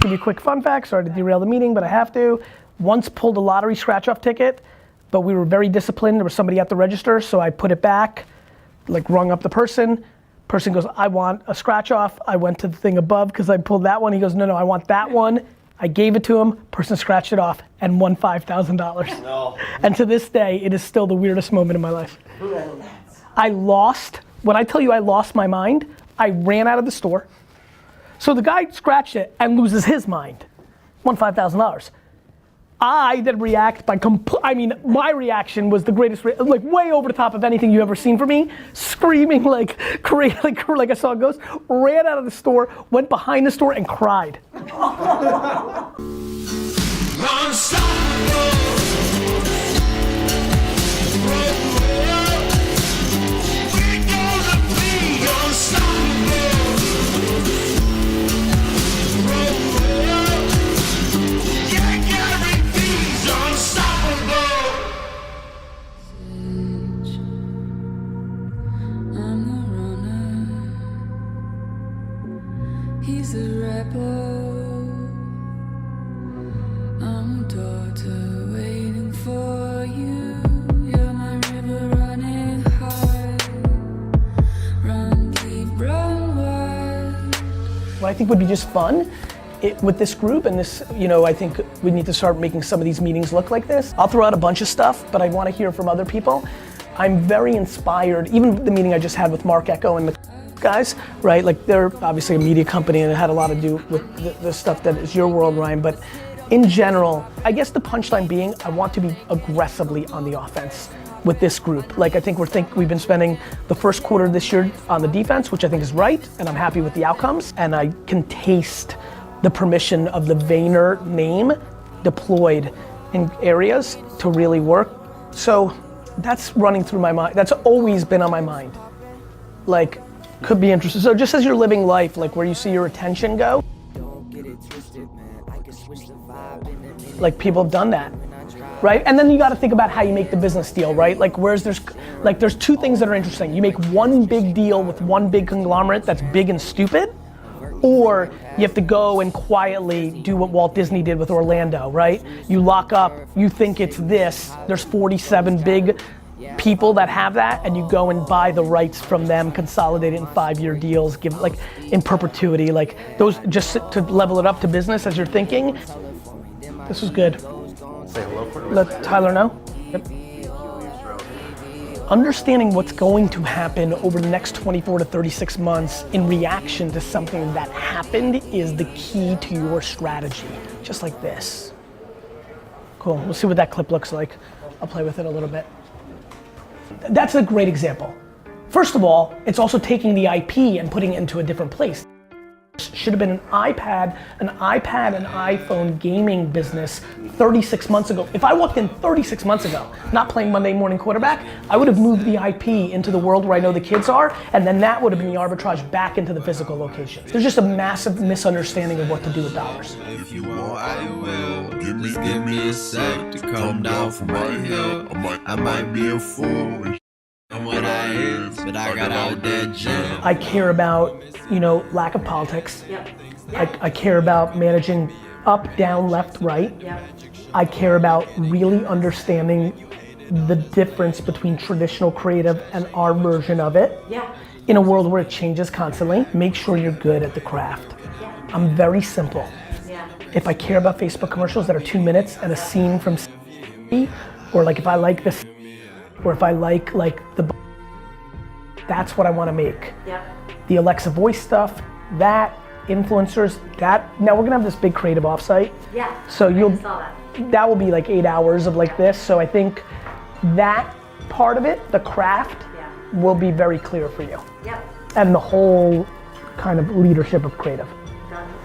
Give you a quick fun fact, sorry to derail the meeting, but I have to. Once pulled a lottery scratch-off ticket, but we were very disciplined. There was somebody at the register, so I put it back, like rung up the person. Person goes, I want a scratch-off. I went to the thing above because I pulled that one. He goes, no, I want that one. I gave it to him, person scratched it off and won $5,000. No. And to this day, it is still the weirdest moment in my life. I lost, when I tell you I lost my mind, I ran out of the store. So the guy scratched it and loses his mind, won $5,000. I then react by, my reaction was the greatest, like way over the top of anything you ever seen from me, screaming like I saw a ghost, ran out of the store, went behind the store and cried. He's a rebel. I'm a daughter waiting for you. You're my river running high. Run deep, run wide. What I think would be just fun with this group and this, I think we need to start making some of these meetings look like this. I'll throw out a bunch of stuff, but I want to hear from other people. I'm very inspired, even the meeting I just had with Mark Echo and the guys, right? Like they're obviously a media company and it had a lot to do with the stuff that is your world, Ryan, but in general, I guess the punchline being, I want to be aggressively on the offense with this group. Like I think we've been spending the first quarter of this year on the defense, which I think is right, and I'm happy with the outcomes, and I can taste the permission of the Vayner name deployed in areas to really work. So that's running through my mind. That's always been on my mind. Like, could be interesting. So just as you're living life, like where you see your attention go, like people have done that, right? And then you got to think about how you make the business deal, right? Like there's two things that are interesting. You make one big deal with one big conglomerate that's big and stupid, or you have to go and quietly do what Walt Disney did with Orlando, right? You lock up, you think it's this, there's 47 big people that have that, and you go and buy the rights from them, consolidate it in 5-year deals, give like in perpetuity, like those, just to level it up to business as you're thinking. This was good. Say hello for me. Let Tyler know. Yep. Understanding what's going to happen over the next 24 to 36 months in reaction to something that happened is the key to your strategy. Just like this. Cool, we'll see what that clip looks like. I'll play with it a little bit. That's a great example. First of all, it's also taking the IP and putting it into a different place. Should have been an iPad and iPhone gaming business 36 months ago. If I walked in 36 months ago, not playing Monday morning quarterback, I would have moved the IP into the world where I know the kids are, and then that would have been the arbitrage back into the physical location. There's just a massive misunderstanding of what to do with dollars. If you want, I will. Just give me a sec to come down from my hill. I might be a fool. I'm what I is, but I got out that gym. I care about, lack of politics. Yep. I care about managing up, down, left, right. Yep. I care about really understanding the difference between traditional creative and our version of it. Yeah. In a world where it changes constantly, make sure you're good at the craft. Yeah. I'm very simple. Yeah. If I care about Facebook commercials that are 2 minutes and a scene from or like if I like this, or if I like the, that's what I want to make. Yep. The Alexa voice stuff, that, influencers, that. Now we're gonna have this big creative offsite. Yeah. So that will be like 8 hours of like this. So I think that part of it, the craft, will be very clear for you. Yep. And the whole kind of leadership of creative.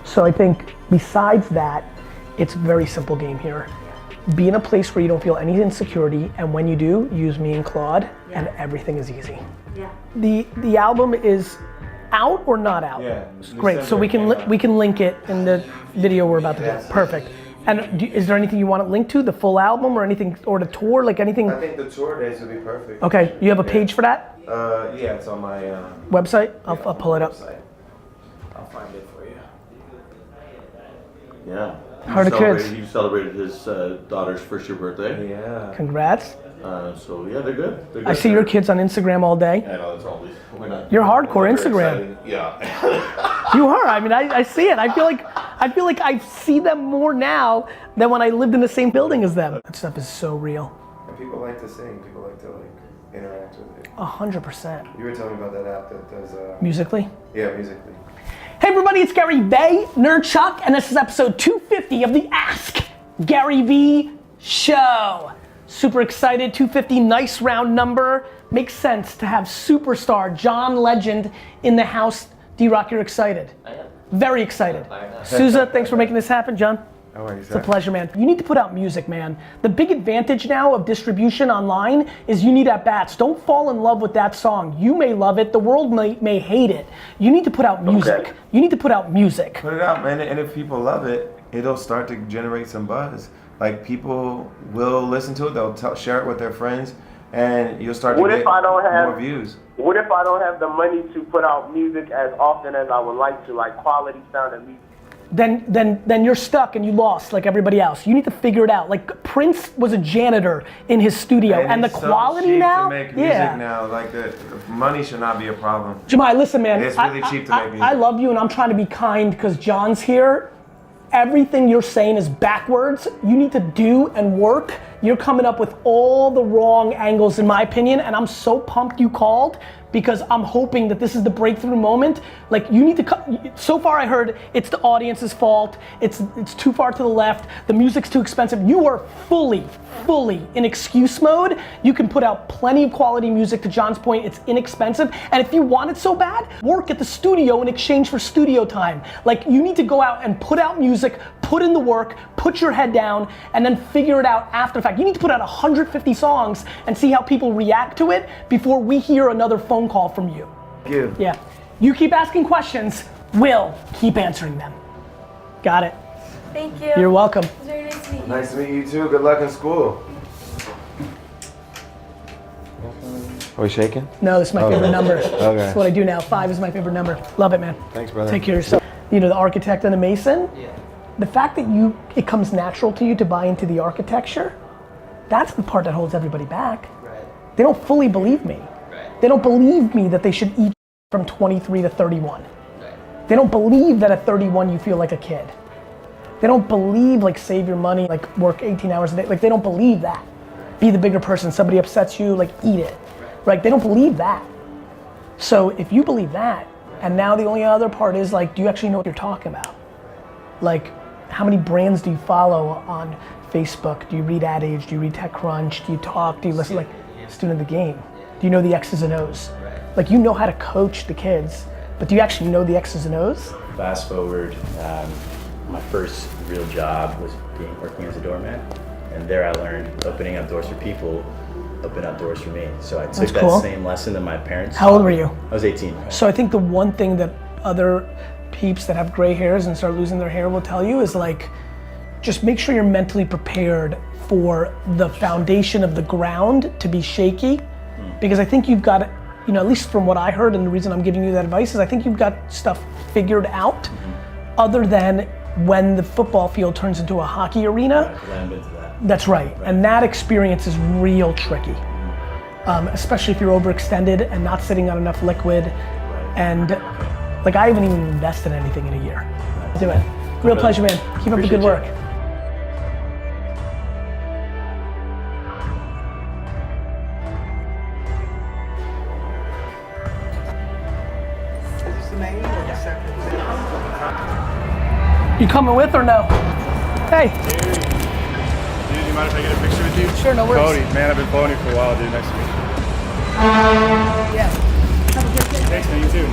So I think besides that, it's a very simple game here. Be in a place where you don't feel any insecurity, and when you do, use me and Claude, and everything is easy. Yeah. The album is out or not out? Yeah. Great. So we can link it in the video we're about to do. Perfect. And is there anything you want to link to, the full album or anything, or the tour, like anything? I think the tour days would be perfect. Okay. You have a page for that? Yeah, it's on my website. I'll pull it up. Website. I'll find it for you. Yeah. How are the kids? You celebrated his daughter's first year birthday. Yeah. Congrats. So yeah, they're good. They're good. I see your kids on Instagram all day. I know it's always. You're hardcore Very Instagram. exciting. Yeah. You are. I mean, I see it. I feel like I see them more now than when I lived in the same building as them. That stuff is so real. And people like to sing. People like to interact with it. 100%. You were telling me about that app that does. Musically. Yeah, Musically. Hey everybody, it's GaryVee, Vaynerchuk, and this is episode 250 of the AskGaryVee show. Super excited, 250, nice round number. Makes sense to have superstar John Legend in the house. D-Rock, you're excited? I am. Very excited. I am. Souza, thanks for making this happen, John. How are you, It's a pleasure, man. You need to put out music, man. The big advantage now of distribution online is you need at-bats. Don't fall in love with that song. You may love it, the world may hate it. You need to put out music. Okay. You need to put out music. Put it out, man. And if people love it, it'll start to generate some buzz. Like people will listen to it. They'll share it with their friends, and you'll start to get more views. What if I don't have the money to put out music as often as I would like to, like quality sound and music? Then you're stuck and you lost like everybody else. You need to figure it out. Like Prince was a janitor in his studio, and the it's quality so cheap now, to make music now. Like the money should not be a problem. Jamai, listen, man. It's really cheap to make music. I love you, and I'm trying to be kind because John's here. Everything you're saying is backwards. You need to do and work. You're coming up with all the wrong angles, in my opinion, and I'm so pumped you called because I'm hoping that this is the breakthrough moment. Like you need to, so far I heard it's the audience's fault, it's too far to the left, the music's too expensive. You are fully in excuse mode. You can put out plenty of quality music. To John's point, it's inexpensive. And if you want it so bad, work at the studio in exchange for studio time. Like you need to go out and put out music, put in the work, put your head down, and then figure it out after the fact. You need to put out 150 songs and see how people react to it before we hear another phone call from you. Thank you. Yeah. You keep asking questions, we'll keep answering them. Got it. Thank you. You're welcome. It was very nice to meet you. Nice to meet you too. Good luck in school. Are we shaking? No, this is my favorite number. Okay. That's what I do now. 5 is my favorite number. Love it, man. Thanks, brother. Take care of yourself. You know, the architect and the mason? Yeah. The fact that it comes natural to you to buy into the architecture, that's the part that holds everybody back. Right. They don't fully believe me. Right. They don't believe me that they should eat from 23 to 31. Right. They don't believe that at 31 you feel like a kid. They don't believe like save your money, like work 18 hours a day. Like they don't believe that. Be the bigger person, somebody upsets you, like eat it. Right? They don't believe that. So if you believe that, and now the only other part is like, do you actually know what you're talking about? Like, how many brands do you follow on Facebook? Do you read Ad Age? Do you read TechCrunch? Do you talk? Do you listen? Like, student of the game. Do you know the X's and O's? Like, you know how to coach the kids, but do you actually know the X's and O's? Fast forward, my first real job was working as a doorman, and there I learned opening up doors for people open up doors for me. So I took that same lesson that my parents How old were you? I was 18. So I think the one thing that other peeps that have gray hairs and start losing their hair will tell you is like, just make sure you're mentally prepared for the foundation of the ground to be shaky. Because I think you've got, you know, at least from what I heard, and the reason I'm giving you that advice is I think you've got stuff figured out, other than when the football field turns into a hockey arena. That's right, and that experience is real tricky. Especially if you're overextended and not sitting on enough liquid. And like I haven't even invested anything in a year. Do it. Real pleasure, man. Keep up the good work. You coming with or no? Hey. Dude, you mind if I get a picture with you? Sure, no worries. Cody, man, I've been following you for a while, dude. Nice to meet you. Yeah. Have a good day. Thanks, man. You too.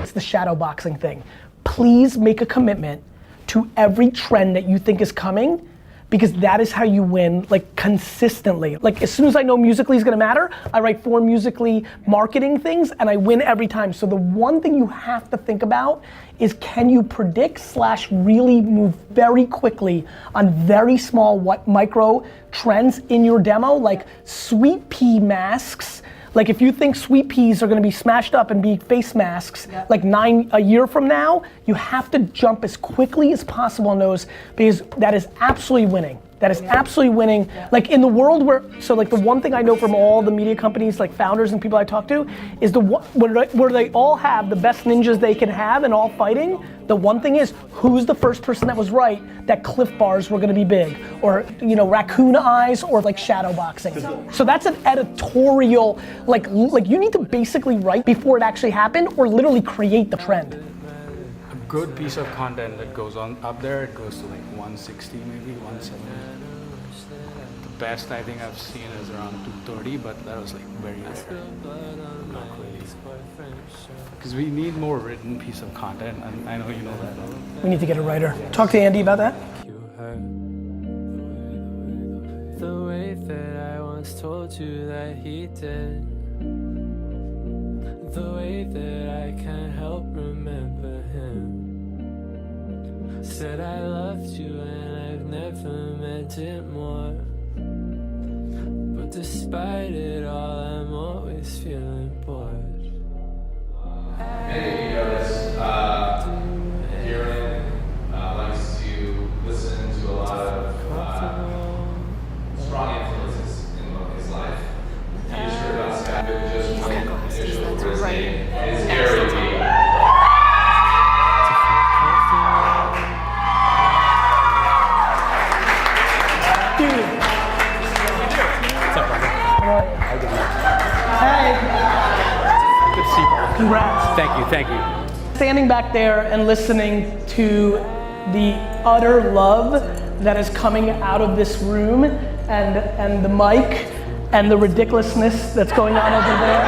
It's the shadow boxing thing. Please make a commitment to every trend that you think is coming, because that is how you win, like consistently. Like as soon as I know Musical.ly is gonna matter, I write 4 Musical.ly marketing things and I win every time. So the one thing you have to think about is can you predict / really move very quickly on very small micro trends in your demo, like sweet pea masks. Like if you think sweet peas are gonna be smashed up and be face masks, like a year from now, you have to jump as quickly as possible on those because that is absolutely winning. That is absolutely winning. Like in the world where, so like the one thing I know from all the media companies, like founders and people I talk to, is where they all have the best ninjas they can have and all fighting, the one thing is, who's the first person that was right that Cliff Bars were gonna be big? Or raccoon eyes or like shadow boxing. So that's an editorial, like you need to basically write before it actually happened or literally create the trend. A good piece of content that goes on up there, it goes to like 160 maybe, 170. The best I think I've seen is around 230, but that was like very rare. Not really. Because we need more written piece of content, and I know you know that. We need to get a writer. Talk to Andy about that. The way that I once told you that he did. The way that I can't help remember him. Said I loved you and I've never meant it more. But despite it all, I'm always feeling bored. Many of you know this, Gary likes to listen to a lot of strong influences in his life. He's heard about Scott, but just one initial for his name is GaryVee. Dude. What's up, brother? How are you? Hey. Good to see you, brother. Congrats. Thank you. Standing back there and listening to the utter love that is coming out of this room and the mic and the ridiculousness that's going on over there.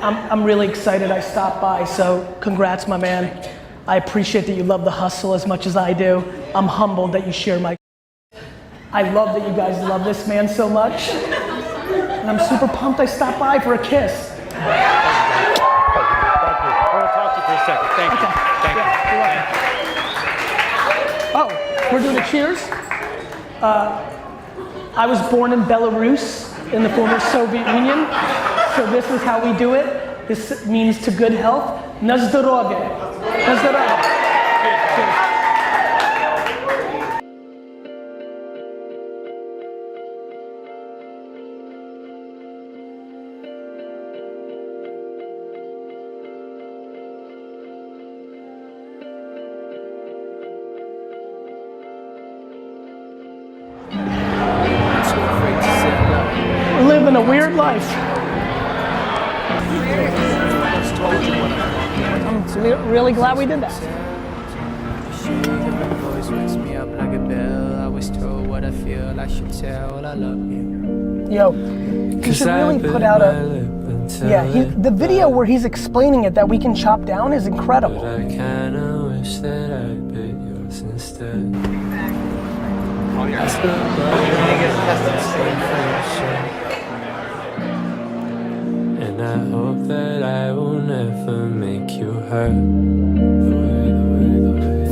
I'm really excited I stopped by, so congrats, my man. I appreciate that you love the hustle as much as I do. I'm humbled that you share my. I love that you guys love this man so much. And I'm super pumped I stopped by for a kiss. Thank you. I want to talk to you for a second. Thank you. Thank you. Oh, we're doing a cheers? I was born in Belarus, in the former Soviet Union, so this is how we do it. This means to good health. Na zdrowie. Na zdrowie. Cheers. Living a weird life. I'm really glad we did that. Yo, you should really put out the video where he's explaining it that we can chop down is incredible. I kinda wish that I bit yours instead. And I hope that I will never make you hurt.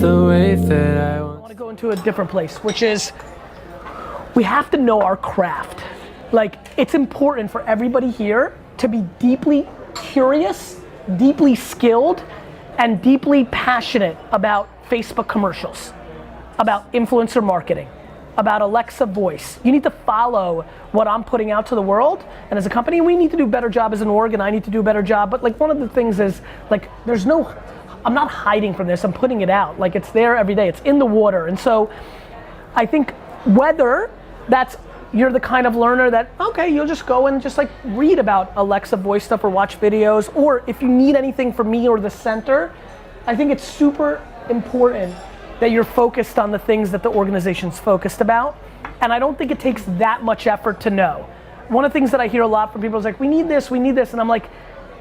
The way that I want to go into a different place, which is we have to know our craft. Like, it's important for everybody here to be deeply curious, deeply skilled, and deeply passionate about Facebook commercials, about influencer marketing, about Alexa voice. You need to follow what I'm putting out to the world, and as a company, we need to do a better job as an org, and I need to do a better job, but like one of the things is, like, I'm not hiding from this, I'm putting it out. Like, it's there every day, it's in the water, and so I think whether you're the kind of learner that, okay, you'll just go and just like read about Alexa voice stuff or watch videos, or if you need anything from me or the center, I think it's super important that you're focused on the things that the organization's focused about. And I don't think it takes that much effort to know. One of the things that I hear a lot from people is like, we need this, and I'm like,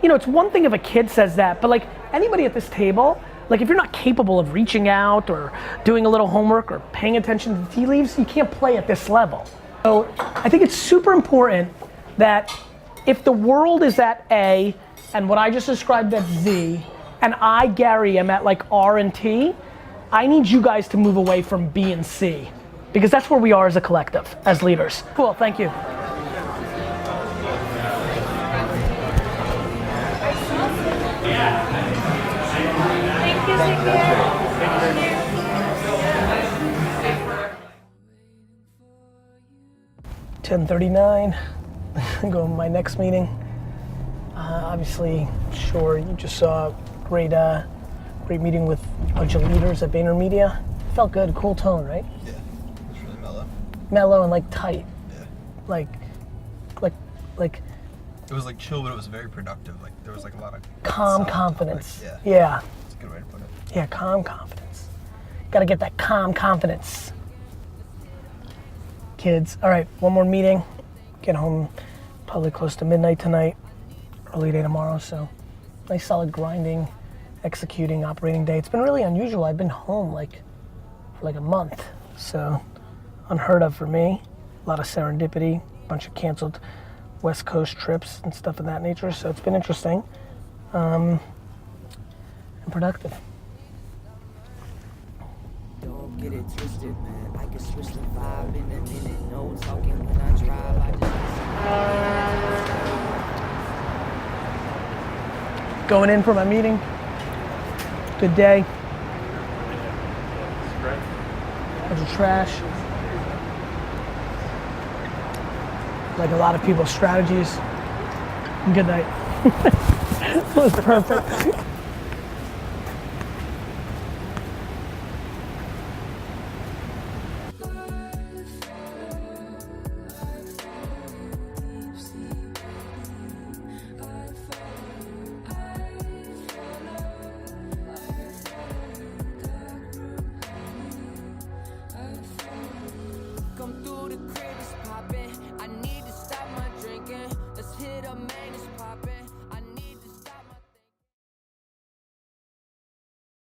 it's one thing if a kid says that, but like anybody at this table, Like if you're not capable of reaching out or doing a little homework or paying attention to the tea leaves, you can't play at this level. So I think it's super important that if the world is at A and what I just described at Z, and I, Gary, am at like R and T, I need you guys to move away from B and C, because that's where we are as a collective, as leaders. Cool, thank you. Thank you, Ziggy. 10:39, go to my next meeting. Obviously, sure, you just saw a great meeting with a bunch of leaders at VaynerMedia. Felt good, cool tone, right? Yeah, it was really mellow. Mellow and like tight. Yeah. Like. It was like chill, but it was very productive. Like there was like a lot of calm confidence. Yeah. Yeah. That's a good way to put it. Yeah, calm confidence. Gotta get that calm confidence. Kids, all right, one more meeting. Get home probably close to midnight tonight, early day tomorrow, so nice solid grinding, executing, operating day. It's been really unusual. I've been home for like a month, so unheard of for me. A lot of serendipity, a bunch of canceled West Coast trips and stuff of that nature, so it's been interesting and productive. Don't get it twisted, man. I can switch the vibe in a minute. No talking when I drive. I just Going in for my meeting. Good day. Bunch of trash. Like a lot of people's strategies. Good night. That was perfect.